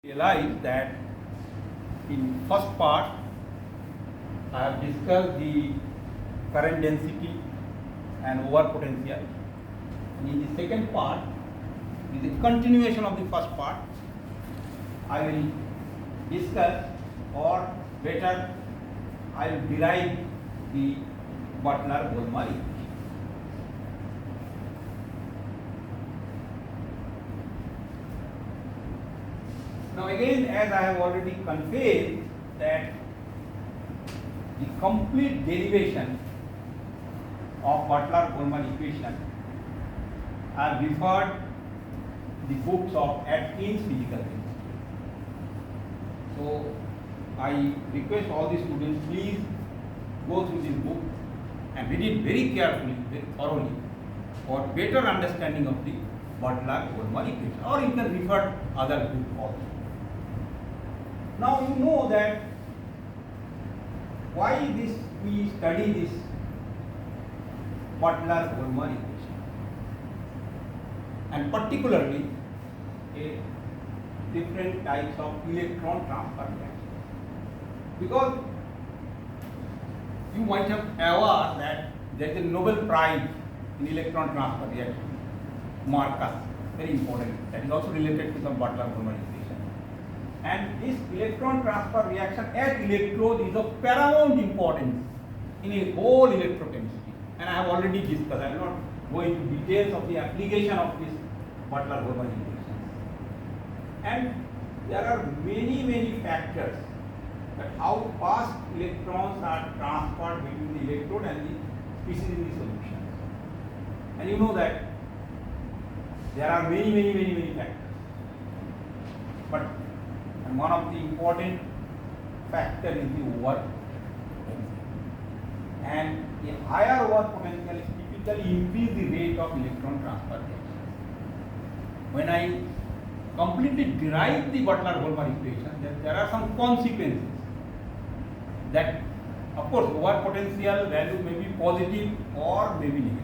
Realize that in first part I have discussed the current density and over potential. In the second part, in the continuation of the first part, I will discuss, or better, I will derive the Butler-Volmar equation. Now again, as I have already conveyed, that the complete derivation of Butler-Volmar equation are referred the books of Atkins physical chemistry. So I request all the students, please go through this book and read it very carefully, very thoroughly, for better understanding of the Butler-Volmar equation, or you can refer other books also. Now you know that why we study this Butler-Volmar equation, and particularly a different types of electron transfer reactions, because you might have aware that there is a Nobel Prize in electron transfer reaction, Marcus, very important, that is also related to the Butler-Volmar equation. And this electron transfer reaction at electrode is of paramount importance in a whole electrochemistry. And I have already discussed, I will not go into details of the application of this Butler-Volmar equation. And there are many factors that how fast electrons are transferred between the electrode and the species in the solution. And you know that there are many factors. But one of the important factor is the over potential. And a higher over potential is typically increase the rate of electron transfer reaction. When I completely derive the Butler-Volmar equation, there are some consequences that, of course, over potential value may be positive or may be negative.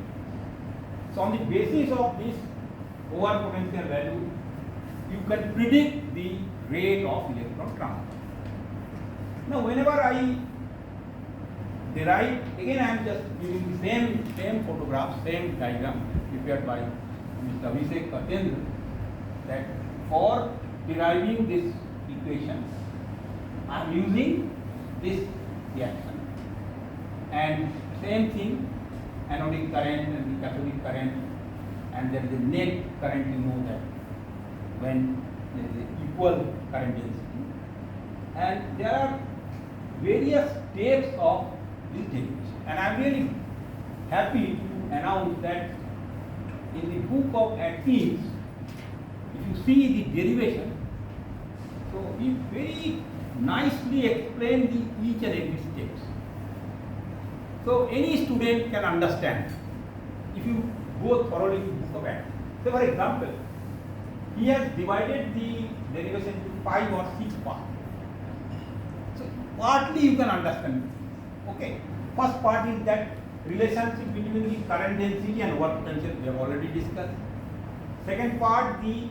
So on the basis of this over potential value, you can predict the rate of electron transfer. Now whenever I derive, again I am just using the same photograph, same diagram prepared by Mr. Abhishek Katendra, that for deriving this equation I am using this reaction, and same thing, anodic current and the cathodic current, and there is a net current, you know that when there is an equal current density, and there are various steps of this derivation. And I am really happy to announce that in the book of Atkins, if you see the derivation, so he very nicely explained each and every steps. So any student can understand if you go thoroughly to the book of Atkins. So for example, he has divided the derivation into 5 or 6 parts. So partly you can understand. Okay. First part is that relationship between the current density and over potential, we have already discussed. Second part, the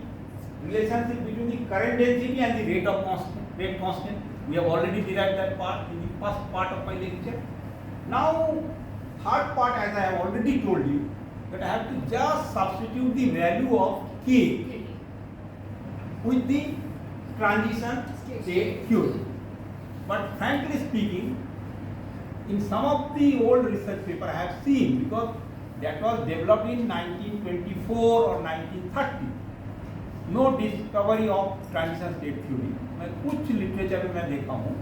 relationship between the current density and the rate constant. We have already derived that part in the first part of my lecture. Now third part, as I have already told you, that I have to just substitute the value of K with the transition state theory. But frankly speaking, in some of the old research paper I have seen, because that was developed in 1924 or 1930, no discovery of transition state theory. मैं कुछ literature में मैं देखा हूँ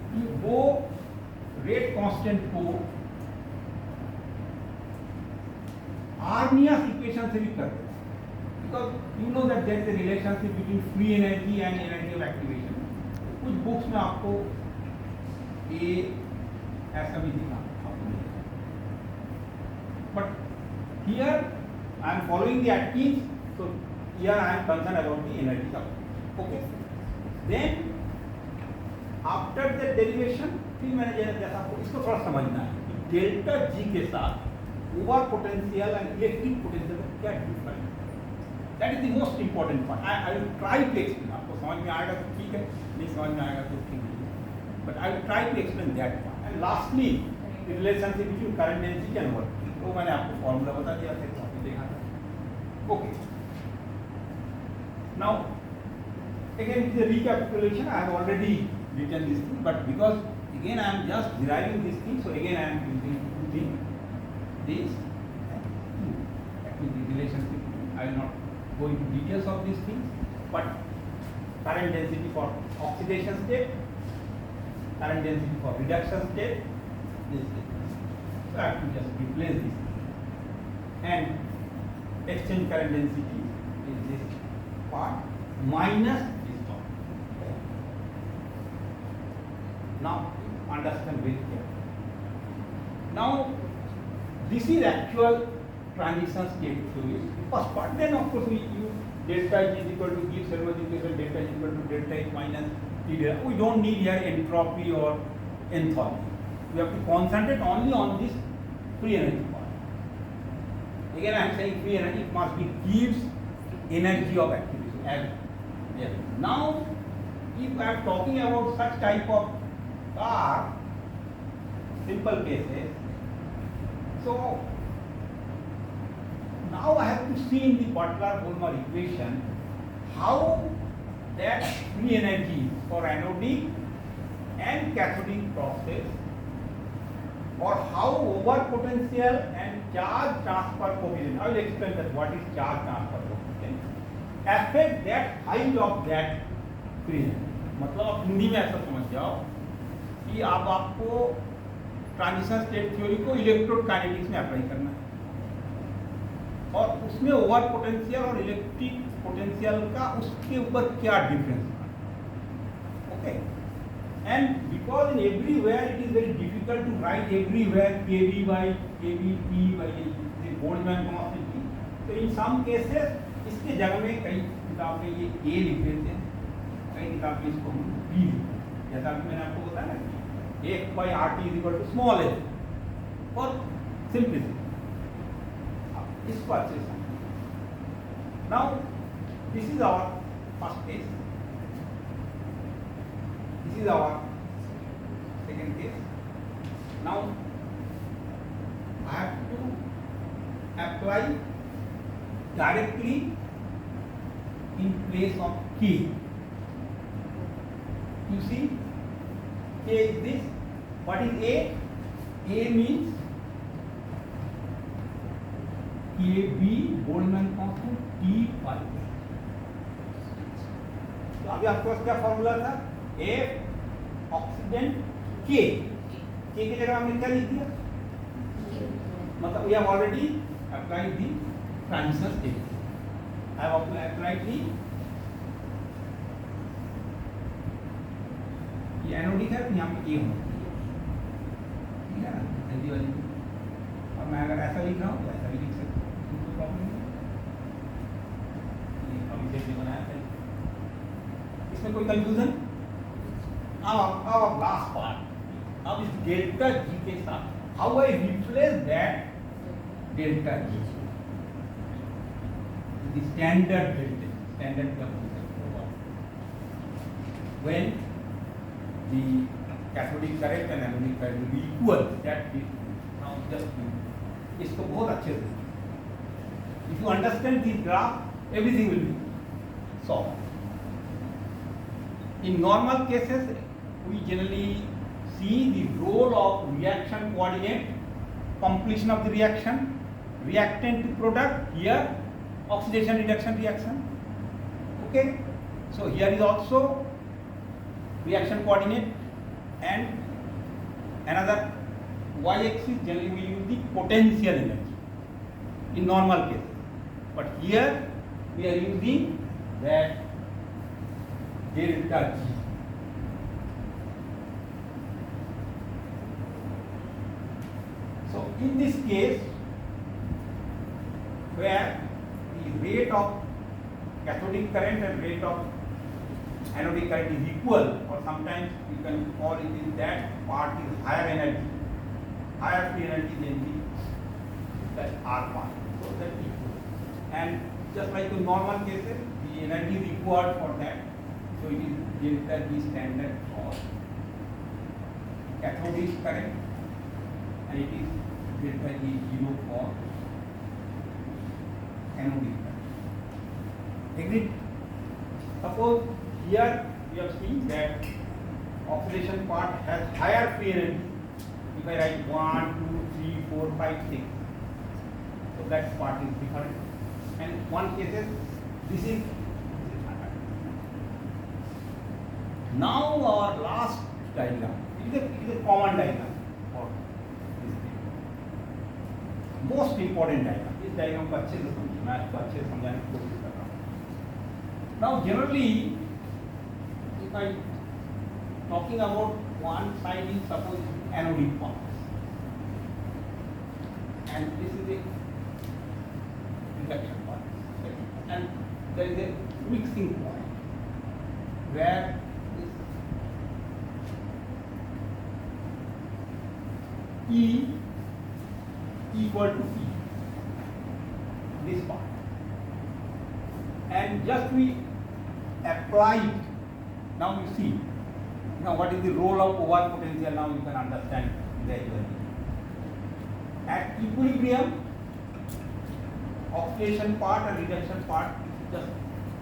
कि वो rate constant को Arrhenius equation से भी करते हैं. Because you know that there is a relationship between free energy and energy of activation. कुछ बुक्स में आपको ये ऐसा भी दिखा आपको. But here I am following the Atkins, so here I am concerned about the energy substitution. Okay. Then after the derivation, फिर मैंने जैसा आपको इसको थोड़ा समझना है कि डेल्टा जी के साथ over potential and electric potential का क्या डिफरेंस है. That is the most important part. I will try to explain. आपको समझ में आएगा तो ठीक है, नहीं समझ में आएगा तो ठीक है. But I will try to explain that part. And lastly, the relationship between current density and work. तो मैंने आपको formula बता दिया था, तो आपने देखा था. Okay. Now, again it is a recapitulation. I have already written this thing, but because again I am just deriving this thing, so again I am using this. The relationship. I will not go into details of these things, but current density for oxidation state, current density for reduction state, this thing. So I have to just replace this, and exchange current density is this part minus this part. Now understand very carefully. Now this is actual transition state theory, first part. Then of course we use delta H is equal to give Selberg equation, delta H is equal to delta H minus T delta. We don't need here entropy or enthalpy. We have to concentrate only on this free energy part. Again I am saying free energy must be gives energy of activity. And yes. Now if I am talking about such type of car, simple cases, so now I have to see in the Butler-Volmer equation how that free energy for anodic and cathodic process, or how over potential and charge transfer coefficient, I will explain that what is charge transfer coefficient, affect that height of that free energy. मतलब आप हिंदी में ऐसा समझ जाओ कि अब आपको transition state theory को इलेक्ट्रोकाइनेटिक्स में अप्लाई करना है, और उसमें ओवर पोटेंशियल और इलेक्ट्रिक पोटेंशियल का उसके ऊपर क्या डिफरेंस है. Okay. And because in everywhere it is very difficult to write everywhere kV by kV P by the Boltzmann constant. तो इन सम केसेस इसके जगह में कई किताब में ये A लिख देते हैं, कई किताब में इसको हम B लिखते हैं. जैसा कि मैंने आपको बताया ना, 1/RT is equal to small h for simplicity. इसको अच्छे से. Now this is our first case. This is our second case. Now I have to apply directly in place of K. You see, K is this. What is A? A means KB Boltzmann constant T pi. तो अभी आपके पास क्या formula था? F oxidant K. K की जगह हमने क्या लिख दिया? मतलब we have already applied the transition state. I have applied the ये एनोडिक है, यहाँ पे A होना चाहिए, ठीक है ना, जल्दी वाली. और मैं अगर ऐसा लिख रहा हूँ तो ऐसा भी लिख सकता हूँ, कोई प्रॉब्लम नहीं. ये अभी जैसे बनाया था, इसमें कोई कंफ्यूजन? अब लास्ट पार्ट, अब इस डेल्टा जी के साथ how I replace that delta G, the standard delta, standard का when the cathodic current and anodic current will be equal, that is now just इसको बहुत अच्छे से, if you understand this graph, everything will be solved. In normal cases, we generally see the role of reaction coordinate, completion of the reaction, reactant to product, here oxidation reduction reaction. Okay, so here is also reaction coordinate, and another y-axis generally we use the potential energy in normal cases, but here we are using that delta G. So in this case, where the rate of cathodic current and rate of anodic current is equal, or sometimes you can call it in that part is higher energy, higher free energy than the R part, so that equal. And just like the normal cases, the energy required for that. So it is delta G standard for cathodic current, and it is delta G 0 for anodic current. Agreed? Suppose here we have seen that oxidation part has higher free energy. If I write 1, 2, 3, 4, 5, 6, so that part is different. And one cases, this is now our last diagram. It is a common diagram for this thing. Most important diagram. इस diagram को अच्छे से समझिए, मैं इसको अच्छे से समझाने की कोशिश कर रहा हूँ. Now generally, if I talking about one side is suppose anodic part, and this is a reduction part, and there is a mixing point where this E equal to E, this part, and just we apply it. Now you see, now what is the role of over potential? Now you can understand very well. At equilibrium, oxidation part and reduction part is just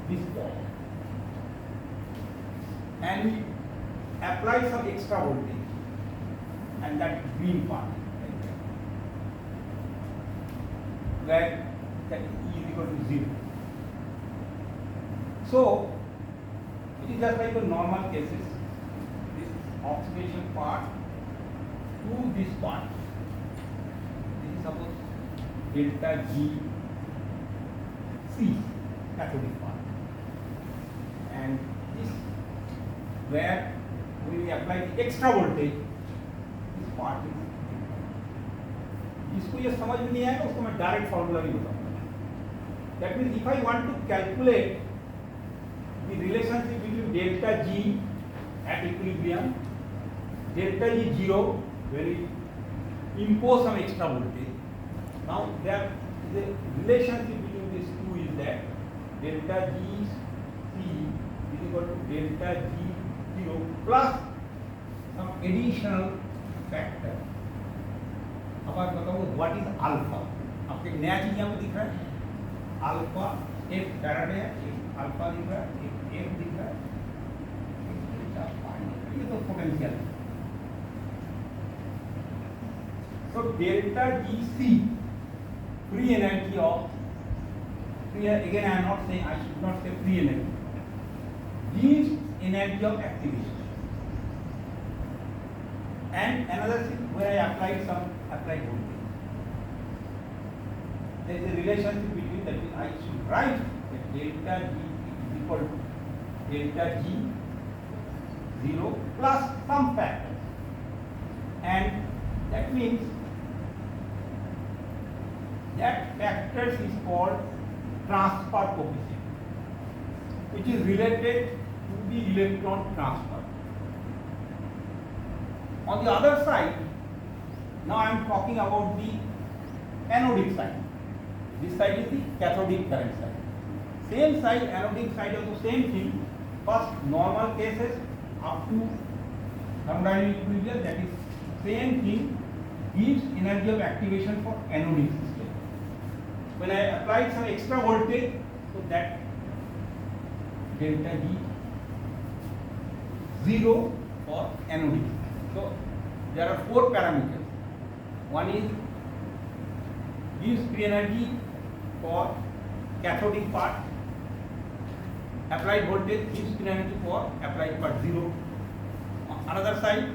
this point, and we apply some extra voltage, and that green part, where that E is equal to 0. So it is just like the normal cases. This oxidation part to this part. This is suppose delta G C, cathodic part, and this where we apply the extra voltage, this part is. जिसको ये समझ में नहीं आएगा उसको मैं direct formula भी बताऊंगा. That means if I want to calculate the relationship between delta G at equilibrium, delta G 0 when we impose some extra voltage. Now there is a relationship between these two is that delta G C is equal to delta G 0 plus some additional factor. अब आप बताओ what is alpha. आपको एक नया चीज यहाँ पे दिख रहा है. अल्फा एक फैराडे है, एक अल्फा दिख रहा है, एक एफ दिख रहा है, एक डेल्टा पाई. ये तो पोटेंशियल है. So delta Gc, free energy of, again I am not saying, I should not say free energy, gives energy of activation. And another thing, when I applied voltage, there is a relationship between that. I should write that delta G is equal to delta G 0 plus some factors, and that means that factors is called transfer coefficient, which is related to the electron transfer. On the other side, now I am talking about the anodic side. This side is the cathodic current side. Same side, anodic side also same thing. First normal cases up to thermodynamic equilibrium, that is same thing, gives energy of activation for anodic system. When I applied some extra voltage, so that delta G 0 for anodic. So there are 4 parameters. One is gives free energy for cathodic part. Applied voltage gives free energy for applied part 0. Another side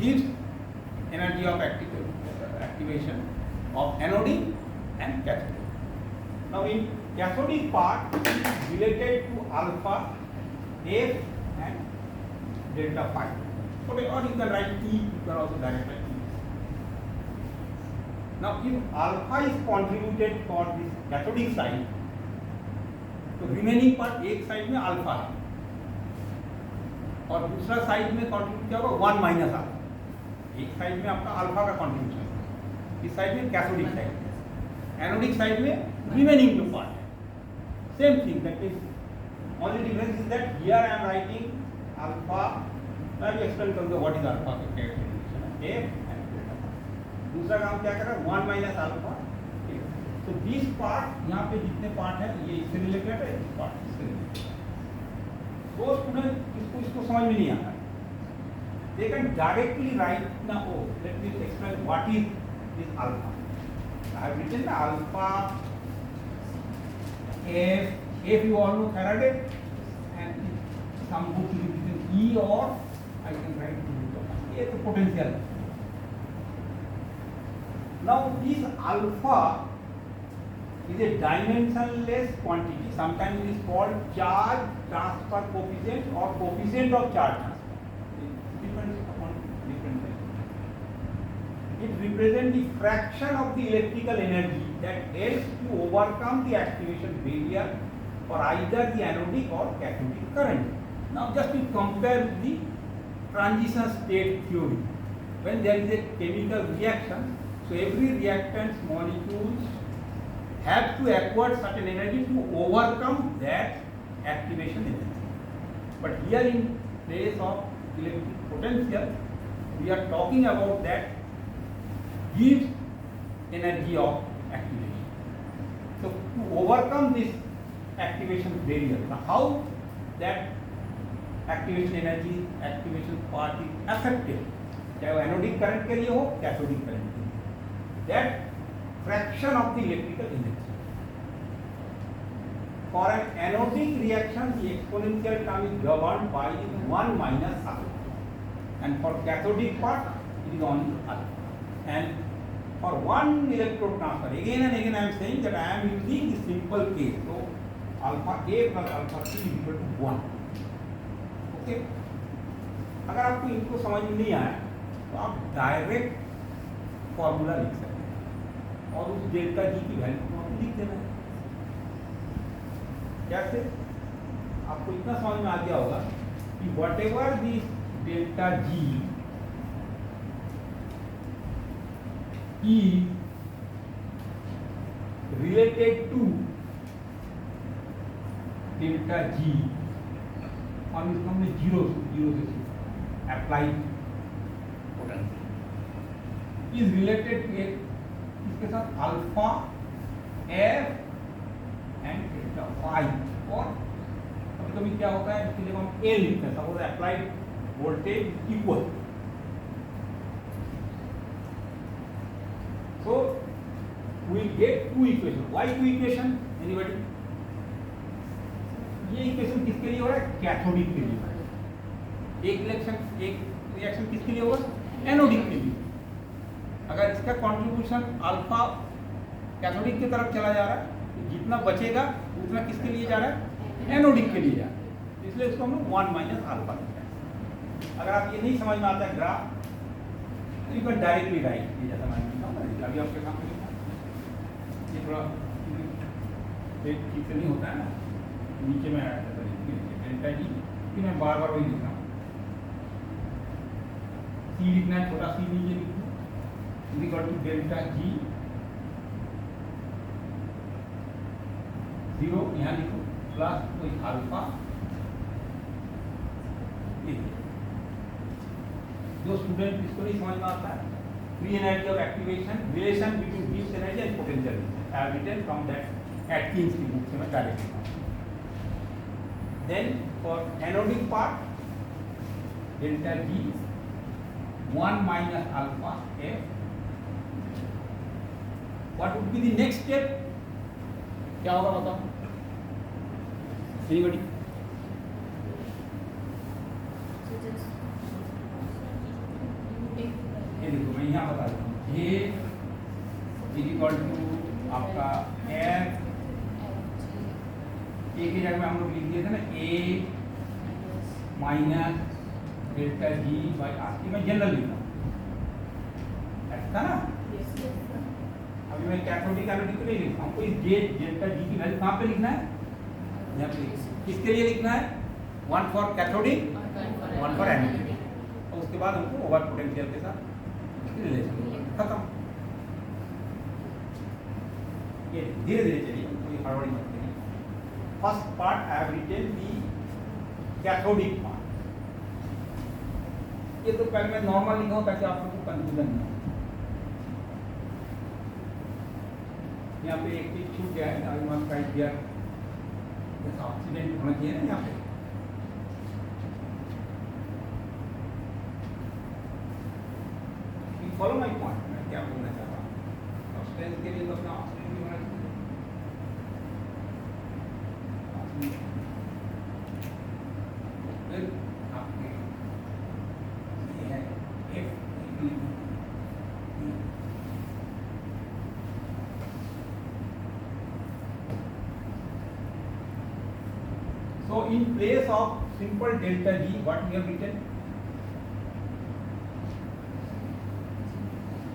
gives energy of activation of anodic and cathodic. Now in cathodic part it is related to alpha, F and delta phi. Okay, or you can write E, you can also direct write E. Now if alpha is contributed for this cathodic side, तो remaining part एक side में alpha है और दूसरा side में contribute क्या होगा 1 minus alpha. एक साइड में आपका अल्फा का कंट्रीब्यूशन, इस साइड में कैथोडिक साइड, एनोडिक साइड में रिमेनिंग जो पार्ट है same thing, that is only difference is that here I am writing alpha, मैं भी एक्सप्लेन करूँगा what is alpha का कैरेक्टराइजेशन है f and delta. दूसरा काम क्या कर रहा है 1 माइनस अल्फा. तो दिस पार्ट यहाँ पे जितने पार्ट है ये इससे रिलेटेड है, इस पार्ट इससे रिलेटेड. तो स्टूडेंट इसको समझ में नहीं आता. They can directly write now. Oh, let me explain what is this alpha. I have written the alpha if you all know Faraday, and some book is written E, or I can write E is the potential. Now this alpha is a dimensionless quantity. Sometimes it is called charge transfer coefficient or coefficient of charge transfer. It represents the fraction of the electrical energy that helps to overcome the activation barrier for either the anodic or cathodic current. Now just to compare with the transition state theory, when there is a chemical reaction, so every reactant molecules have to acquire certain energy to overcome that activation energy. But here in place of electric potential, we are talking about that gives energy of activation. So to overcome this activation barrier, how that activation energy, activation part is affected, चाहे वो anodic current के लिए हो, cathodic current के लिए, that fraction of the electrical energy. For an anodic reaction, the exponential term is governed by 1 minus alpha, and for cathodic part, it is only alpha. And for one electrode transfer, again and again I am saying that I am using the simple case. So alpha A plus alpha C is equal to 1. Okay. अगर आपको इनको समझ में नहीं आया तो आप direct formula लिख सकते हैं और उस डेल्टा जी की वैल्यू को आप लिख देना है. कैसे? आपको इतना समझ में आ गया होगा कि whatever this delta G is related to delta G और इसको हमने जीरो से applied potential is related to इसके साथ alpha F and delta Y. और कभी कभी क्या होता है इसके लिए हम ए लिखते हैं, suppose applied voltage equal. So we will get two equations. Why two equation? Anybody? ये इक्वेशन किसके लिए हो रहा है? कैथोडिक के लिए. एक रिएक्शन किसके लिए होगा? एनोडिक के लिए. अगर इसका कंट्रीब्यूशन अल्फा कैथोडिक की तरफ चला जा रहा है तो जितना बचेगा उतना किसके लिए जा रहा है? एनोडिक के लिए जा रहा है. इसलिए इसको हम 1 माइनस अल्फा लिखते हैं. अगर आप ये नहीं समझ में आता है ग्राफ, तो यू कैन डायरेक्टली राइट. ये जैसा मैं अभी आपके सामने लिखा, ये थोड़ा ठीक से नहीं होता है ना, नीचे में डेल्टा जी कि मैं बार बार वही लिख रहा हूँ. सी लिखना है, छोटा सी नीचे लिखूँ, इक्वल टू डेल्टा जी 0 यहाँ लिखूँ प्लस कोई अल्फा. जो स्टूडेंट इसको नहीं समझ में आता है, free energy of activation, relation between Gibbs energy and potential energy. I have written from that Atkins की book से मैं directly. Then for anodic part, delta G 1 minus alpha F. What would be the next step? क्या होगा बताओ? Anybody? देखो मैं यहाँ बता देता हूँ. ये इज इक्वल टू आपका एफ, ए की जगह में हम लोग लिख दिए थे ना A minus delta G by R. मैं जनरल लिखा ऐसा ना. अभी मैं कैथोडिक एनोडिक को नहीं लिखता हूँ. कोई डेल्टा जी की वैल्यू कहाँ पे लिखना है? यहाँ पे. किसके लिए लिखना है? 1 फॉर कैथोडिक, 1 फॉर एनोडिक. और उसके बाद हमको ओवर पोटेंशियल के साथ रिलेशन खत्म. ये धीरे धीरे चलिए, कोई हड़बड़ी मत करिए. first part I have written the cathodic part. ये तो पहले मैं नॉर्मल लिखा हूँ ताकि आप लोगों को कंफ्यूजन ना हो। यहाँ पे एक चीज छूट गया है, आई मस्ट राइट हियर, जैसा ऑक्सीडेंट होना चाहिए ना यहाँ पे। फॉलो माई पॉइंट, मैं क्या बोलना चाह रहा हूँ। सब्सटेंस के लिए तो अपना ऑक्सीडेंट भी होना चाहिए। फिर आपके ये है F so in place of simple delta G, what we have written?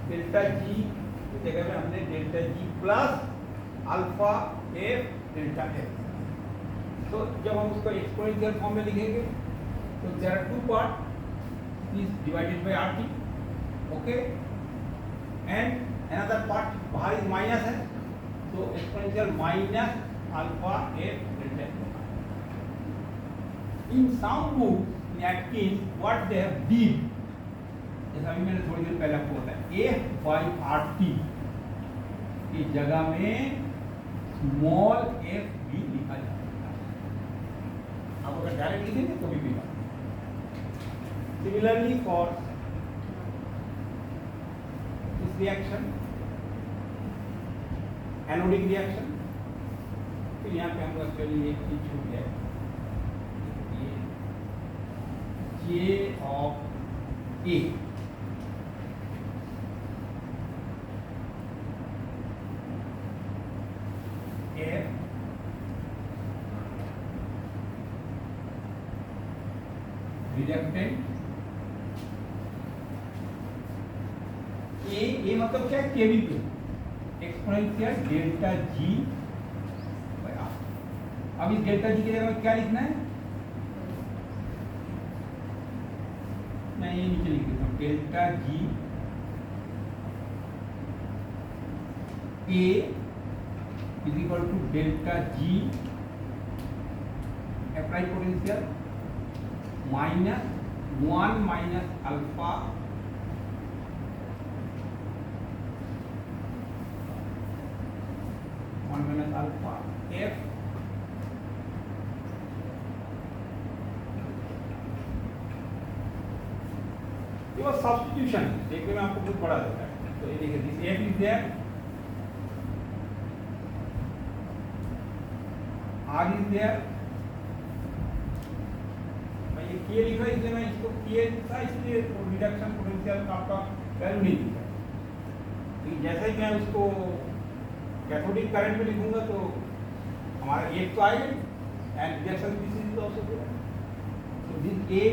Delta G की जगह में हमने delta G plus alpha F delta F. तो जब हम उसको एक्सपोनेंशियल फॉर्म में लिखेंगे तो there are two part, is divided by R T, okay, and another part बाहर इज माइनस है, तो exponential minus alpha F delta F. In some book in Atkins what they have did, जैसा अभी मैंने थोड़ी देर पहले आपको बताया, एफ बाई आर टी की जगह में स्मॉल एफ भी लिखा जा सकता है। आप अगर डायरेक्ट लिखेंगे तो भी बात। Similarly for this reaction, anodic reaction, तो यहाँ पे हमको एक्चुअली एक चीज छूट गया, ये जे ऑफ ए रिएक्टेंट ए मतलब क्या है, केवी पे exponential delta G by R. अब इस डेल्टा जी की जगह में क्या लिखना है, मैं ये नीचे लिख देता हूं, delta G A is equal to delta G apply potential minus 1 minus alpha F ये वो सब्स्टिट्यूशन देखने में आपको बहुत बड़ा देता है। तो ये देखिए this F is there, R is there, ये लिखा है इसलिए मैं इसको किए था, इसलिए रिडक्शन पोटेंशियल का आपका वैल्यू नहीं दिखा। लेकिन जैसे ही मैं उसको कैथोडिक करंट में लिखूंगा तो हमारा एक तो आएगा and reduction this is also there. So this A,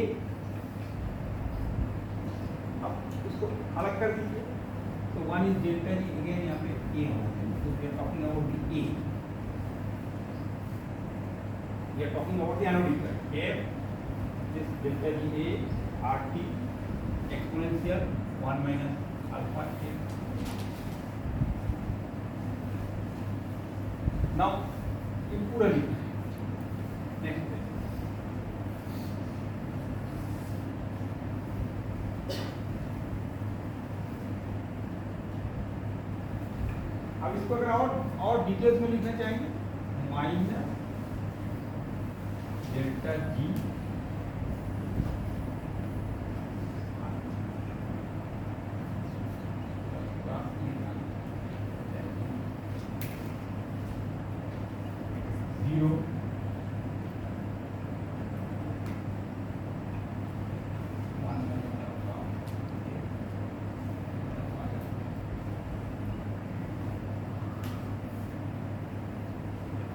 अब इसको अलग कर दीजिए, तो 1 इज डेल्टा जी, अगेन यहाँ पे ए होगा, तो we are talking about the A, we are talking about the anodic current F this delta G A R T exponential 1 minus alpha A. Now in पूरा लिखना है, next page। अब इसको अगर और डिटेल्स में लिखना चाहेंगे, minus delta ji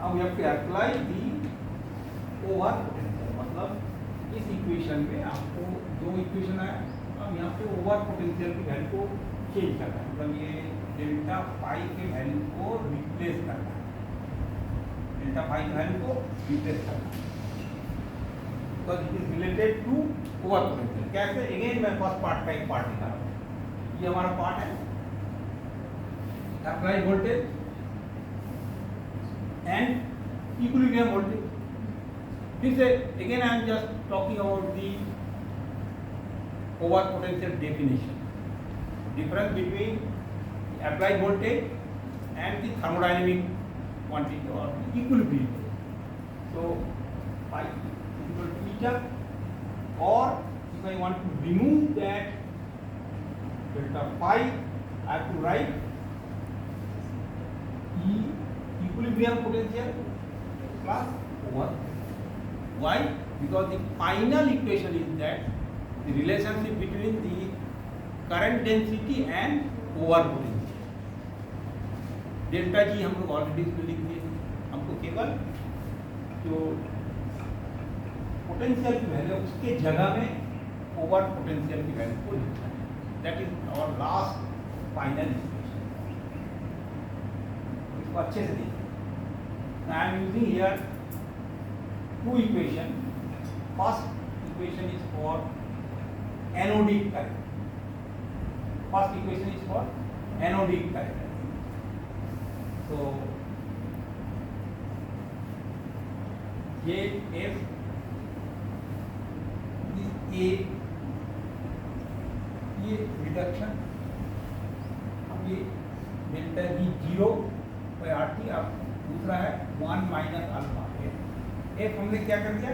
Now we have to apply the over potential, मतलब इस इक्वेशन में आपको दो इक्वेशन है, अब यहाँ पे ओवर पोटेंशियल की वैल्यू को चेंज करना है, मतलब ये डेल्टा फाई के वैल्यू को रिप्लेस करना है, डेल्टा फाई की वैल्यू को रिप्लेस करना है, तो it is related to over potential. कैसे, अगेन मैं फर्स्ट पार्ट का एक पार्ट दिखा रहा हूँ, ये हमारा पार्ट है, apply voltage and equilibrium voltage. This is again I am just talking about the over potential definition. Difference between the applied voltage and the thermodynamic quantity or the equilibrium. So phi is equal to eta, or if I want to remove that delta phi, I have to write E equilibrium potential plus over. Why? Because the final equation is that the relationship between the current density and over potential. Delta G हम लोग already इसमें लिख दिए, हमको केवल जो potential की value उसके जगह में ओवर पोटेंशियल की वैल्यू को लिखना है. That is our last final equation. इसको अच्छे से देखिए. I am using here two equation. First equation is for anodic current. First equation is for anodic current. So ये F is A, ये रिडक्शन. अब ये डेल्टा जी 0 by RT. अब दूसरा है 1 माइनस अल्फा F हमने क्या कर दिया,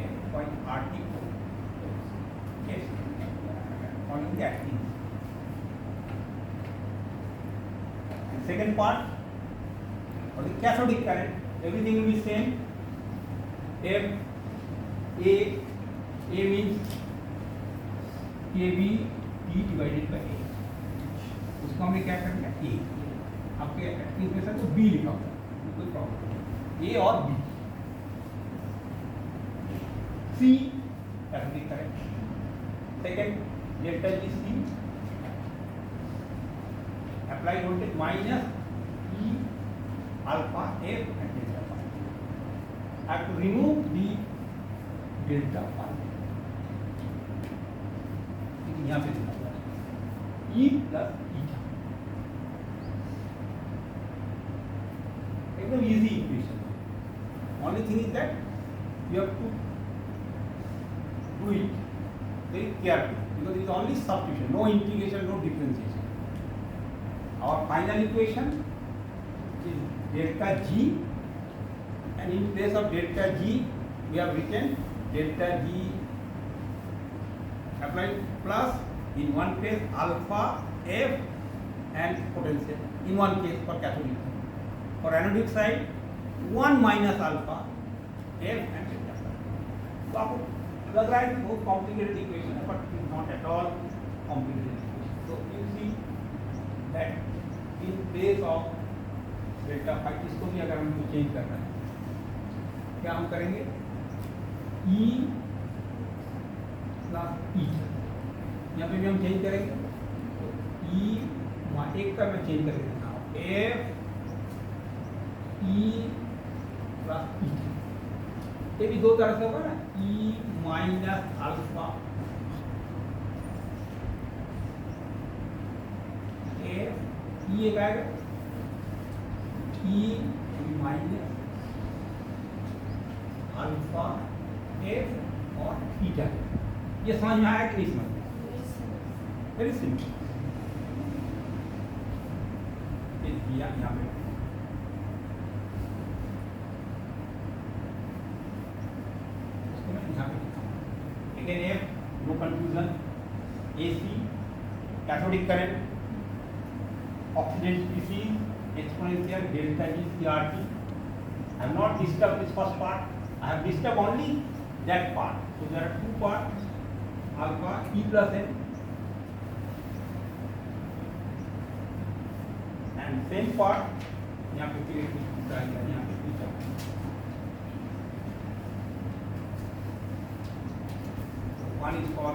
F by RT को on the acting. Second part for the cathodic current, everything will be same. F A means KB T divided by A. उसको हमने क्या कर दिया A. आपके एक्टिंग में तो B लिखा होगा, कोई प्रॉब्लम नहीं. A और B. C cathodic current. Second delta G C. Applied voltage minus E alpha F and delta phi. I have to remove the delta phi. यहाँ पे लिखा हुआ है E plus eta. एकदम easy equation. Only thing is that you have to do it very carefully because it is only substitution, no integration, no differentiation. Our final equation is delta G, and in place of delta G we have written delta G applied plus in one case alpha F and potential in one case for cathodic. For anodic side 1 minus alpha F and delta phi. तो आपको लग रहा है कि बहुत complicated equation है, but it is not at all complicated equation. So you see that in place of delta phi, इसको भी अगर हमको चेंज करना है, क्या हम करेंगे E प्लस ई. यहाँ पे भी हम चेंज करेंगे E एक का मैं चेंज करके देता हूँ F E प्लस ई. ये भी दो तरह से होगा ना, E minus alpha F E एक आएगा E माइनस अल्फा F और थीटा. ये समझ में आया कि नहीं समझ में? Very simple. यहाँ पे इसको मैं यहाँ पे लिखता हूँ. Again F, no confusion. AC cathodic current, oxidation species, exponential delta G CRT. I have not disturbed this first part. I have disturbed only that part. So there are two parts, alpha E plus N, and same part यहाँ पे फिर दूसरा यहाँ पे तीसरा. One is for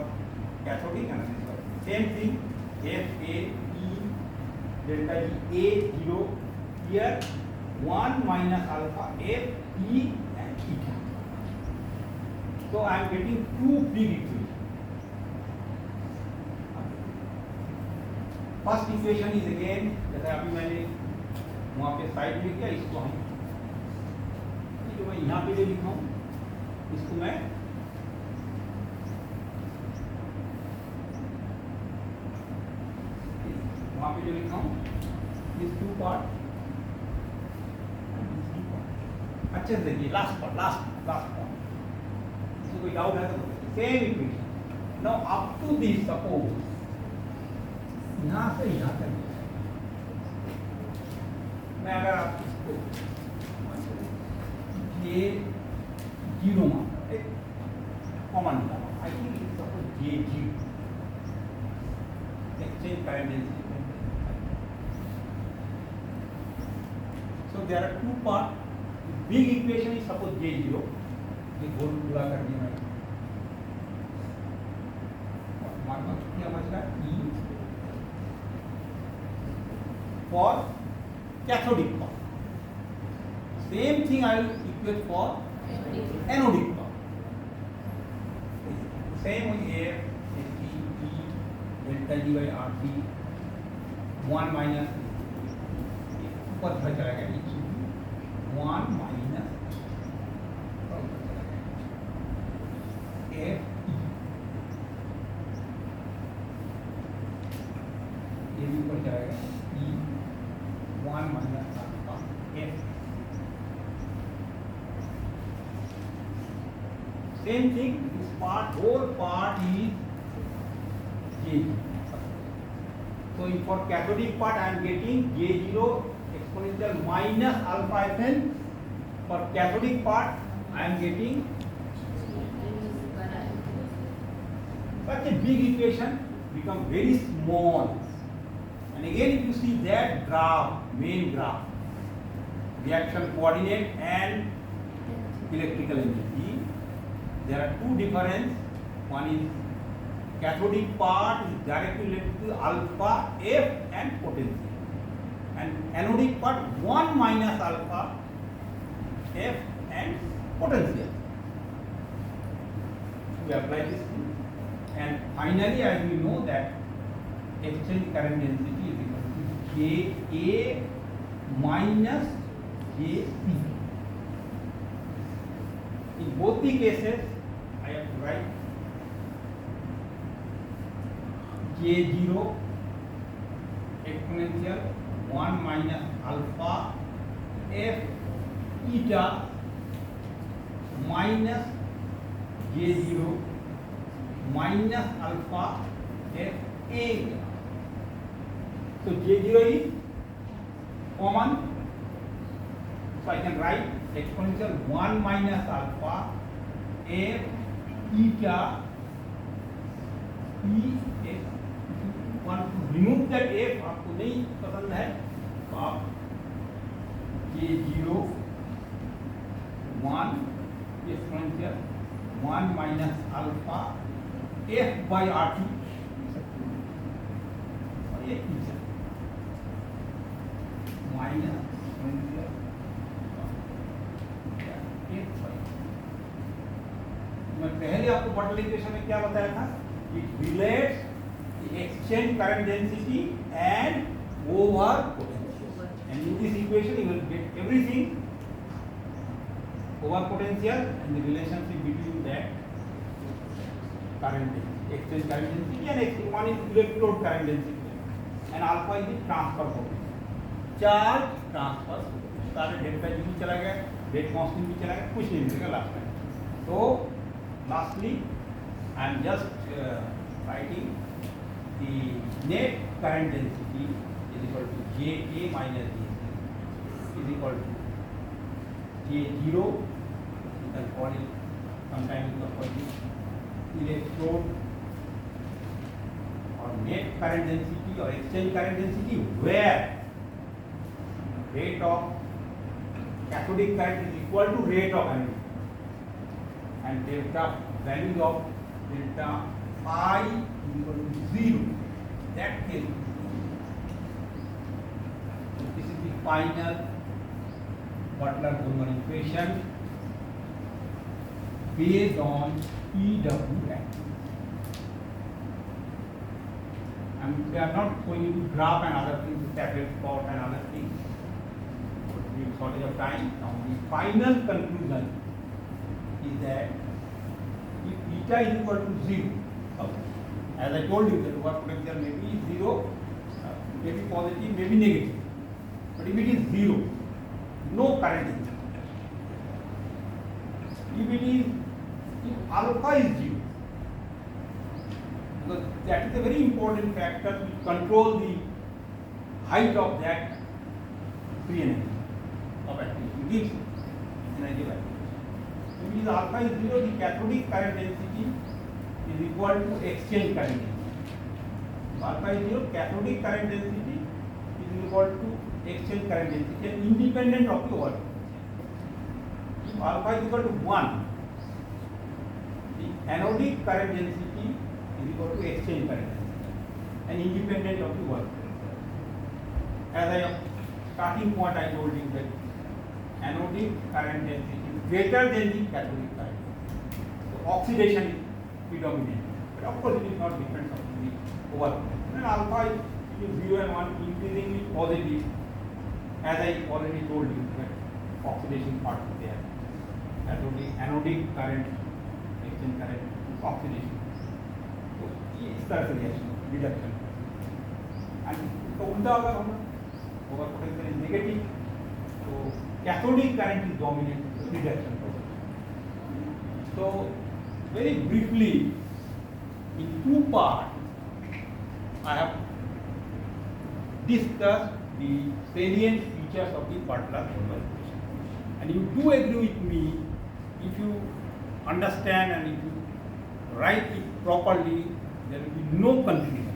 cathodic and another is for same thing. F A E delta G A 0 here 1 minus alpha F E and eta. So I am getting two big equations. First equation is again जैसे अभी मैंने वहाँ पे side में क्या, इसको हम जो मैं यहाँ पे जो लिखा हूँ इसको मैं वहाँ पे जो लिखा हूँ दिस टू पार्ट, अच्छे से देखिए लास्ट पार्ट, इसमें कोई डाउट है तो same equation. Now up to this suppose यहाँ से यहाँ तक मैं अगर आप इसको ये जीरो मानता हूँ, एक कॉमन निकाला, आई थिंक सपोज ये zero exchange current density. So there are two parts. Big equation is suppose J0. ये गोल पूरा कर दिया मैंने। मार्क क्या बचता है? E for cathodic part. Same thing I will equate for anodic part. Same with here, T delta G by RT 1 minus ऊपर चला गया 1 माइनस F ये भी ऊपर चला गया E 1 minus alpha F। Same thing this part, whole part is J। So for cathodic part I am getting J0 exponential minus alpha Fn. For cathodic part I am getting such a big equation become very small. And again if you see that graph, main graph, reaction coordinate and electrical energy, there are two difference. One is cathodic part is directly related to alpha F and potential, and anodic part 1 minus alpha F and potential. We apply this thing, and finally as we know that exchange current density is equal to JA minus JP. In both the cases I have to write J0 exponential 1 minus alpha F eta minus J0 minus alpha F eta. So J0 is common, so I can write exponential 1 minus alpha F eta E F। Want to remove that F, आपको नहीं पसंद है तो आप J0 1 exponential 1 minus alpha F by RT और ये teacher minus exponential F by। मैं पहले आपको बटल इक्वेशन में क्या बताया था? It relates the exchange current density and over potential. And in this equation you will get everything over potential and the relationship between that current density, exchange current density, and one is electrode current density, and alpha is the transfer potential, charge transfer। सारे delta G भी चला गया, date constant भी चला गया, कुछ नहीं मिलेगा लास्ट में। तो lastly I am just writing the net current density is equal to JA minus JC is equal to J0, you can call it sometimes you can call it electrode or net current density or exchange current density, where rate of cathodic current is equal to rate of anode, and delta value of delta phi is equal to 0. That case, this is the final Butler-Ullmann equation based on EWM. And we are not going to graph and other things, separate plot and other things. shortage of time. Now the final conclusion is that if eta is equal to 0, as I told you that work potential may be 0, may be positive, may be negative. But if it is 0, no current is there. If alpha is 0, because that is a very important factor to control the height of that free energy of activity. It gives energy of activity. If alpha is 0, the cathodic current density is equal to exchange current density. If alpha is 0, cathodic current density is equal to exchange current density and independent of the work. If alpha is equal to 1, the anodic current density is equal to exchange current density and independent of the work. As I am starting point, I told you that anodic current density is greater than the cathodic current. So oxidation is predominant, but of course it is not different from the work. And alpha is 0 and 1 increasingly positive. As I already told you that oxidation part is there. Anodic current, exchange current, oxidation. So इस तरह से reaction reduction and तो उल्टा अगर हम over potential is negative तो cathodic current is dominate reduction process. So very briefly in two parts I have discussed the salient features of the Butler-Horner equation, and you do agree with me if you understand and if you write it properly there will be no confusion.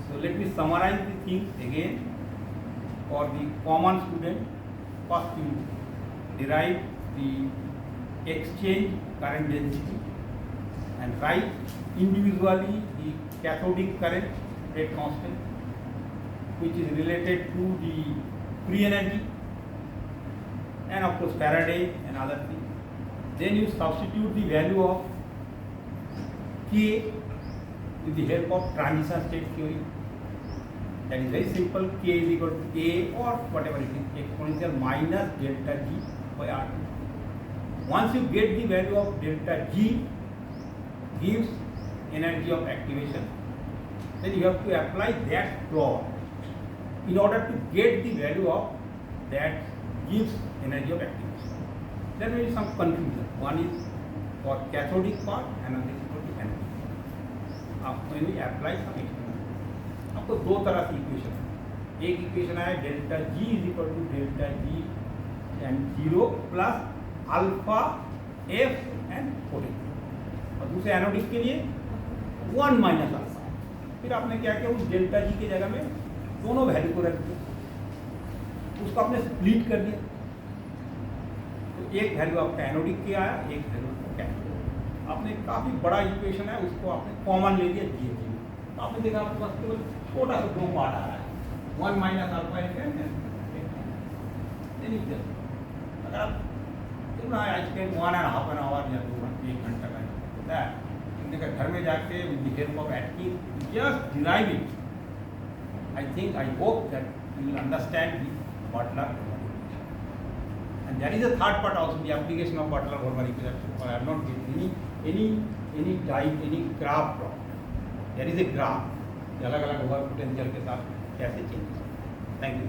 So let me summarize the things again for the common student. First you derive the exchange current density and write individually the cathodic current rate constant which is related to the free energy and of course Faraday and other things. Then you substitute the value of K with the help of transition state theory. That is very simple. K is equal to A or whatever it is, exponential minus delta G by R2. Once you get the value of delta G gives energy of activation, then you have to apply that law in order to get the value of that gives energy of activation. There may be some confusion. One is for cathodic part, another is for the anodic part. When we apply some experiment, आपको दो तरह की equation है. एक equation है delta G is equal to delta G and 0 plus alpha F and potential, और दूसरे anodic के लिए 1 माइनस अल्फा. फिर आपने क्या किया, उस डेल्टा G की जगह में दोनों वैल्यू को रख दिया, उसको आपने स्प्लिट कर दिया. तो एक वैल्यू आपका एनोडिक की आया, एक वैल्यू आपका कैथोडिक. आपने काफ़ी बड़ा इक्वेशन है उसको आपने कॉमन ले लिया G. तो आपने देखा आपके पास केवल छोटा सा दो पार्ट आ रहा है, 1 माइनस अल्फा एफ एन. अगर आप आई स्पेंड 1.5 आवर या 1 घंटा का होता है, इनके घर में जाके with the help of Atkins just derive it. I think, I hope that you will understand the Butler-Horner equation. And there is a third part also, the application of Butler-Horner equation. I have not given any type, any graph problem. There is a graph, अलग अलग over potential के साथ कैसे change. Thank you.